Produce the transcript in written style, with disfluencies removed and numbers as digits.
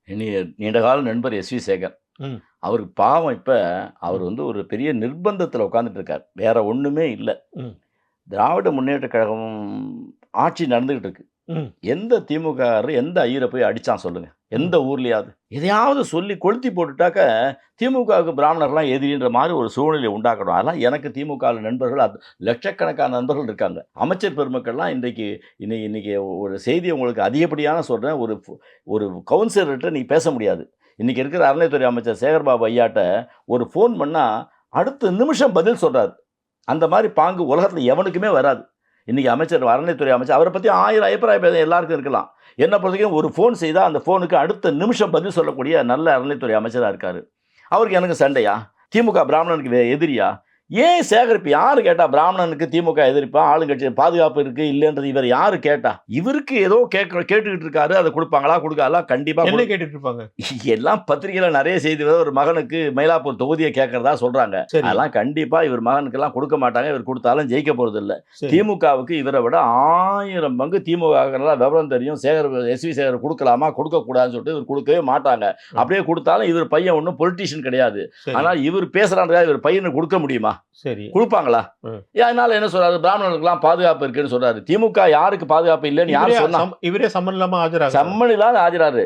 நீண்டகால நண்பர் எஸ்.வி. சேகர். ம். அவருக்கு பாவம் இப்ப அவர் ம். வந்து ஒரு பெரிய நிர்பந்தத்தில உட்கார்ந்துட்டு இருக்கார். வேற ஒண்ணுமே இல்ல. ம். திராவிட முன்னேற்றக் கழகம் ஆட்சி நடந்துகிட்டு இருக்கு. ம். எந்த திமுககாரர் எந்த ஐயர போய் அடிச்சான் சொல்லுங்க? எந்த ம். ஊர்லயாவது? எதையாவது சொல்லி கொளுத்தி போட்டுட்டாக்க, திமுகவுக்கு பிராமணர்லாம் எதிரின்ற மாரி ஒரு சூழ்நிலைய உண்டாக்கணும். அதெல்லாம் எனக்கு திமுகல நண்பர்கள் லட்சக்கணக்கான நண்பர்கள் இருக்காங்க. அமைச்சர் பெருமக்கள்லாம் இன்னைக்கு ஒரு செய்திய உங்களுக்கு அதிகப்படியான சொல்றேன். ஒரு கவுன்சிலர்ட்ட நீங்க பேச முடியாது. இன்னைக்கு இருக்கிற அறநிலைத்துறை அமைச்சர் சேகர்பாபு ஐயாட்ட ஒரு ஃபோன் பண்ணா, அடுத்த நிமிஷம் பதில் சொல்றாரு. அந்த மாரி பாங்கு உலகத்துல எவனுக்குமே வராது. இன்னைக்கு அறநிலைத்துறை அமைச்சர் அவர பத்தி 1000 அபிப்பிராய பேதம் எல்லாருக்கும் இருக்கலாம். என்ன பொறுத்தவரைக்கும் ஒரு ஃபோன் செய்தா, அந்த ஃபோனுக்கு அடுத்த நிமிஷம் பதில் சொல்லக்கூடிய நல்ல அறநிலைத்துறை அமைச்சரா இருக்காரு. அவருக்கு எனக்கு சண்டையா? திமுக பிராமணனுக்கு எதிரியா? ஏன் சேகரிப்பு? யாரு கேட்டா பிராமணனுக்கு திமுக எதிர்ப்பா? ஆளுங்கட்சி பாதுகாப்பு இருக்கு இல்லன்றது இவர் யாரு கேட்டா? இவருக்கு ஏதோ கேட்டுக்கிட்டு இருக்காரு. அத குடுப்பாங்களா? குடுக்காதா? கண்டிப்பா என்ன கேட்டுட்டு இருப்பாங்க? எல்லாம் பத்திரிகையில நெறைய செய்தி வருது. ஒரு மகனுக்கு மயிலாப்பூர் தொகுதிய கேட்கிறதா சொல்றாங்க. சரி. அதெல்லாம் கண்டிப்பா இவர் மகனுக்கெல்லாம் குடுக்க மாட்டாங்க. இவர் குடுத்தாலும் ஜெயிக்க போறதில்ல. சரி. திமுகவுக்கு இவர விட 1000 பங்கு திமுகவுக்கு நல்லா விவரம் தெரியும். எஸ்.வி. சேகர் குடுக்கலாமா? குடுக்கக்கூடாதுன்னு சொல்லிட்டு இவர் குடுக்கவே மாட்டாங்க. அப்படியே குடுத்தாலும் இவர் பையன் ஒண்ணும் பொலிட்டீஷியன் கிடையாது. சரி. ஆனா இவர் பேசுறான்றதுக்காக இவர் பையனுக்கு குடுக்க முடியுமா? சரி. குடுப்பாங்களா? ம். அதனால என்ன சொல்றாரு? பிராமணர்களுக்கெல்லாம் பாதுகாப்பு இருக்குன்னு சொல்றாரு. திமுக யாருக்கு பாதுகாப்பு இல்லன்னு யார் சொன்னா? இவரே சம்மன் இல்லாம ஆஜராகுறாரு. சம்மன் இல்லாத ஆஜராரு.